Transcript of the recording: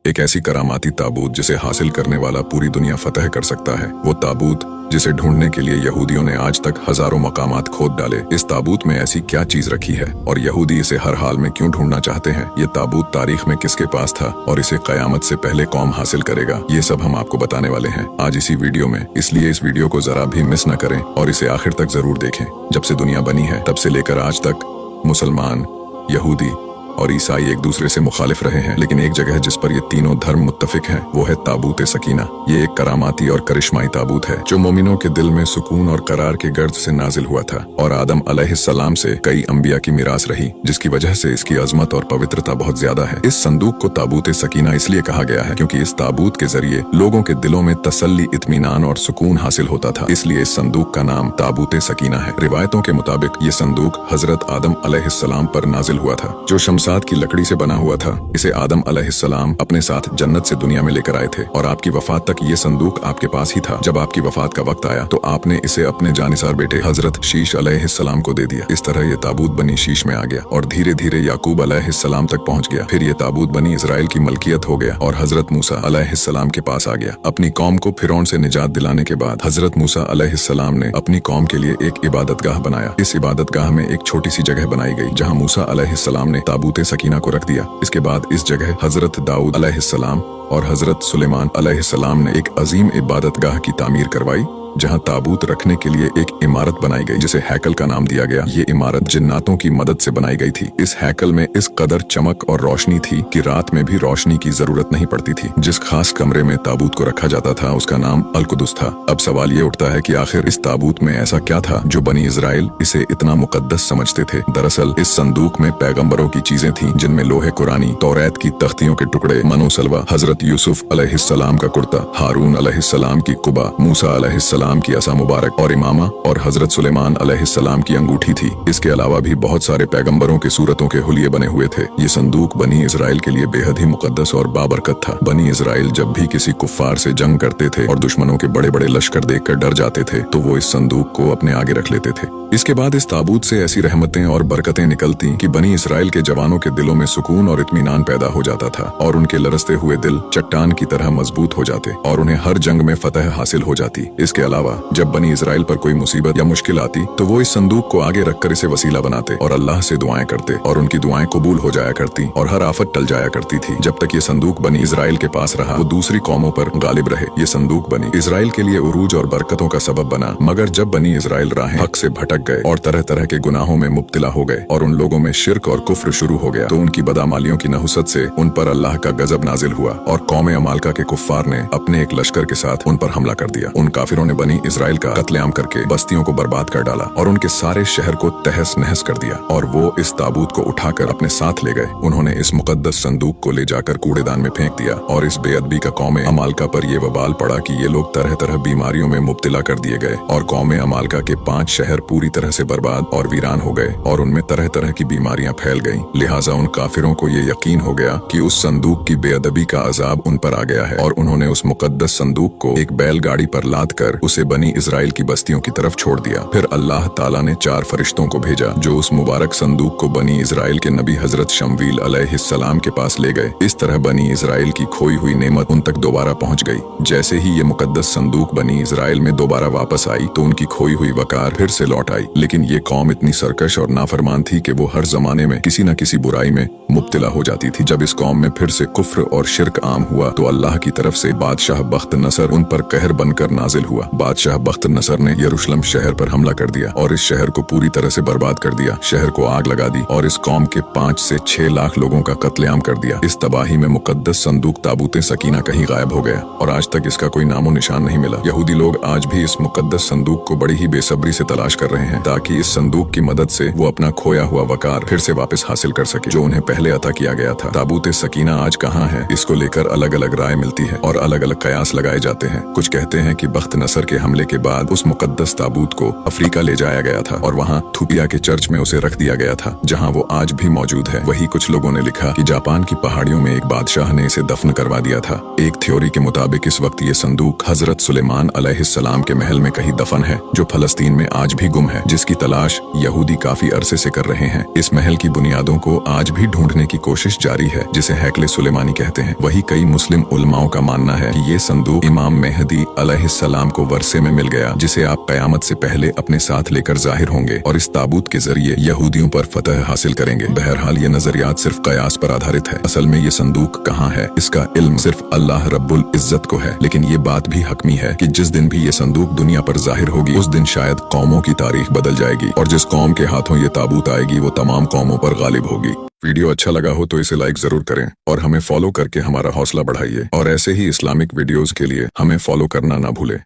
एक ऐसी करामाती ताबूत जिसे हासिल करने वाला पूरी दुनिया फतह कर सकता है। वो ताबूत जिसे ढूंढने के लिए यहूदियों ने आज तक हजारों मकामात खोद डाले। इस ताबूत में ऐसी क्या चीज रखी है और यहूदी इसे हर हाल में क्यों ढूंढना चाहते हैं? ये ताबूत तारीख में किसके पास था और इसे कयामत से पहले कौम हासिल करेगा? ये सब हम आपको बताने वाले हैं आज इसी वीडियो में, इसलिए इस वीडियो को जरा भी मिस न करें और इसे आखिर तक जरूर देखें। जब से दुनिया बनी है तब से लेकर आज तक मुसलमान, यहूदी और ईसाई एक दूसरे से मुखालिफ रहे हैं, लेकिन एक जगह जिस पर ये तीनों धर्म मुत्तफिक हैं वो है ताबूत सकीना। ये एक करामाती और करिश्माई ताबूत है जो मोमिनों के दिल में सुकून और करार के गर्ज से नाजिल हुआ था और आदम अलैहिस्सलाम से कई अंबिया की मिरास रही, जिसकी वजह से इसकी अजमत और पवित्रता बहुत ज्यादा है। इस संदूक को ताबूत सकीना इसलिए कहा गया है क्योंकि इस ताबूत के जरिए लोगों के दिलों में तसल्ली, इत्मीनान और सुकून हासिल होता था, इसलिए इस संदूक का नाम ताबूत सकीना है। रिवायतों के मुताबिक ये संदूक हजरत आदम अलैहिस्सलाम पर नाजिल हुआ था जो शमशाद की लकड़ी से बना हुआ था। इसे आदम अलैहिस्सलाम अपने साथ जन्नत से दुनिया में लेकर आए थे और आपकी वफात तक ये संदूक आपके पास ही था। जब आपकी वफात का वक्त आया तो आपने इसे अपने जानिसार बेटे हजरत शीश अलैहिस्सलाम को दे दिया। इस तरह ये ताबूत बनी शीश में आ गया और धीरे धीरे याकूब अलैहिस्सलाम तक पहुंच गया। फिर ये ताबूत बनी इजराइल की मलकियत हो गया और हजरत मूसा अलैहिस्सलाम के पास आ गया। अपनी कौम को फिरौन से निजात दिलाने के बाद हजरत मूसा अलैहिस्सलाम ने अपनी कौम के लिए एक इबादतगाह बनाया। इस इबादतगाह में एक छोटी सी जगह बनाई गई जहाँ मूसा अलैहिस्सलाम ने ताबूत सकीना को रख दिया। इसके बाद इस जगह हजरत दाऊद अलैहिस्सलाम और हजरत सुलेमान अलैहिस्सलाम ने एक अजीम इबादतगाह की तामीर करवाई जहां ताबूत रखने के लिए एक इमारत बनाई गई जिसे हैकल का नाम दिया गया। ये इमारत जिन्नातों की मदद से बनाई गई थी। इस हैकल में इस कदर चमक और रोशनी थी कि रात में भी रोशनी की जरूरत नहीं पड़ती थी। जिस खास कमरे में ताबूत को रखा जाता था उसका नाम अल-कुदस था। अब सवाल ये उठता है कि आखिर इस ताबूत में ऐसा क्या था जो बनी इजराइल इसे इतना मुकद्दस समझते थे? दरअसल इस संदूक में पैगंबरों की चीजें थी जिनमें लोहे कुरानी, तौरात की तख्तियों के टुकड़े, मनो सलवा, हजरत यूसुफ अलैहिस्सलाम का कुर्ता, हारून अलैहिस्सलाम की कुबा, मूसा अलैहिस्सलाम की असा मुबारक और इमामा और हजरत सुलेमान अलैहिस्सलाम की अंगूठी थी। इसके अलावा भी बहुत सारे पैगंबरों के सूरतों के हुलिये बने हुए थे। ये संदूक बनी इजराइल के लिए बेहद ही मुकद्दस और बाबरकत था। बनी इजराइल जब भी किसी कुफ्फार से जंग करते थे और दुश्मनों के बड़े बड़े लश्कर देखकर डर जाते थे तो वो इस संदूक को अपने आगे रख लेते थे। इसके बाद इस ताबूत से ऐसी रहमतें और बरकतें निकलती कि बनी इजराइल के जवानों के दिलों में सुकून और इत्मीनान पैदा हो जाता था और उनके लरसते हुए दिल चट्टान की तरह मजबूत हो जाते और उन्हें हर जंग में फतह हासिल हो जाती। इसके अलावा जब बनी इजराइल पर कोई मुसीबत या मुश्किल आती तो वो इस संदूक को आगे रखकर इसे वसीला बनाते और अल्लाह से दुआएं करते और उनकी दुआएं कबूल हो जाया करती और हर आफत टल जाया करती थी। जब तक ये संदूक बनी इजराइल के पास रहा वो दूसरी कौमों पर गालिब रहे। ये संदूक बनी इजराइल के लिए उरूज और बरकतों का सबब बना, मगर जब बनी इजराइल राहें हक से भटक गए और तरह तरह के गुनाहों में मुब्तला हो गए और उन लोगों में शिर्क और कुफ्र शुरू हो गया तो उनकी बदामालियों की नहुसत से उन पर अल्लाह का गजब नाजिल हुआ और कौम अमालका के कुफ्फार ने अपने एक लश्कर के साथ उन पर हमला कर दिया। उन काफिरों ने बनी इजराइल का कत्लेआम करके बस्तियों को बर्बाद कर डाला और उनके सारे शहर को तहस नहस कर दिया और वो इस ताबूत को उठाकर अपने साथ ले गए। उन्होंने इस मुकद्दस संदूक को ले जाकर कूड़ेदान में फेंक दिया और इस बेअदबी का कौम अमालका पर ये वबाल पड़ा कि ये लोग तरह तरह बीमारियों में मुब्तला कर दिए गए और कौम अमालका के 5 शहर पूरी तरह से बर्बाद और वीरान हो गए और उनमें तरह तरह की बीमारियां फैल गईं। लिहाजा उन काफिरों को ये यकीन हो गया कि उस संदूक की बेअदबी का अजाब उन पर आ गया है और उन्होंने उस मुकद्दस संदूक को एक बैलगाड़ी पर लाद कर उसे बनी इजराइल की बस्तियों की तरफ छोड़ दिया। फिर अल्लाह ताला ने 4 फरिश्तों को भेजा जो उस मुबारक संदूक को बनी इजराइल के नबी हजरत शमवील अलैहिस्सलाम के पास ले गए। इस तरह बनी इजराइल की खोई हुई नेमत उन तक दोबारा पहुंच गई। जैसे ही ये मुकद्दस संदूक बनी इजराइल में दोबारा वापस आई तो उनकी खोई हुई वकार फिर से लौट आई। लेकिन ये कौम इतनी सरकश और नाफरमान थी कि वो हर जमाने में किसी न किसी बुराई में मुब्तला हो जाती थी। जब इस कौम में फिर से कुफ्र और शिर्क आम हुआ तो अल्लाह की तरफ से बादशाह बख्त नसर उन पर कहर बनकर नाजिल हुआ। बादशाह बख्त नसर ने यरूशलेम शहर पर हमला कर दिया और इस शहर को पूरी तरह से बर्बाद कर दिया। शहर को आग लगा दी और इस कौम के 5 से 6 लाख लोगों का कत्लेआम कर दिया। इस तबाही में मुकद्दस संदूक ताबूत सकीना कहीं गायब हो गया और आज तक इसका कोई नामो निशान नहीं मिला। यहूदी लोग आज भी इस मुकद्दस संदूक को बड़ी ही बेसब्री से तलाश कर रहे हैं ताकि इस संदूक की मदद से वो अपना खोया हुआ वकार फिर से वापस हासिल कर सके जो उन्हें पहले अता किया गया था। ताबूत सकीना आज कहाँ है इसको लेकर अलग अलग राय मिलती है और अलग अलग कयास लगाए जाते हैं। कुछ कहते हैं कि बख्त नसर खंजर के हमले के बाद उस मुकद्दस ताबूत को अफ्रीका ले जाया गया था और वहाँ थुपिया के चर्च में उसे रख दिया गया था, जहाँ वो आज भी मौजूद है। वही कुछ लोगों ने लिखा कि जापान की पहाड़ियों में एक बादशाह ने इसे दफन करवा दिया था। एक थ्योरी के मुताबिक इस वक्त ये संदूक हजरत सुलेमान अलैहिस्सलाम के महल में कहीं दफन है, जो फलस्तीन में आज भी गुम है, जिसकी तलाश यहूदी काफी अरसे से कर रहे हैं। इस महल की बुनियादों को आज भी ढूंढने की कोशिश जारी है, जिसे हैकले सुलेमानी कहते हैं। वही कई मुस्लिम उलमाओं का मानना है कि ये संदूक इमाम मेहदी अलैहिस्सलाम को वर्षे में मिल गया, जिसे आप कयामत से पहले अपने साथ लेकर जाहिर होंगे और इस ताबूत के जरिए यहूदियों पर फतह हासिल करेंगे। बहरहाल ये नजरियात सिर्फ कयास पर आधारित है। असल में ये संदूक कहाँ है, इसका इल्म सिर्फ अल्लाह रब्बुल इज्जत को है। लेकिन ये बात भी हकमी है कि जिस दिन भी ये संदूक दुनिया पर जाहिर होगी, उस दिन शायद कौमों की तारीख बदल जाएगी और जिस कौम के हाथों ये ताबूत आएगी वो तमाम कौमों पर गालिब होगी। वीडियो अच्छा लगा हो तो इसे लाइक जरूर करें और हमें फॉलो करके हमारा हौसला बढ़ाइए और ऐसे ही इस्लामिक वीडियोस के लिए हमें फॉलो करना ना भूलें।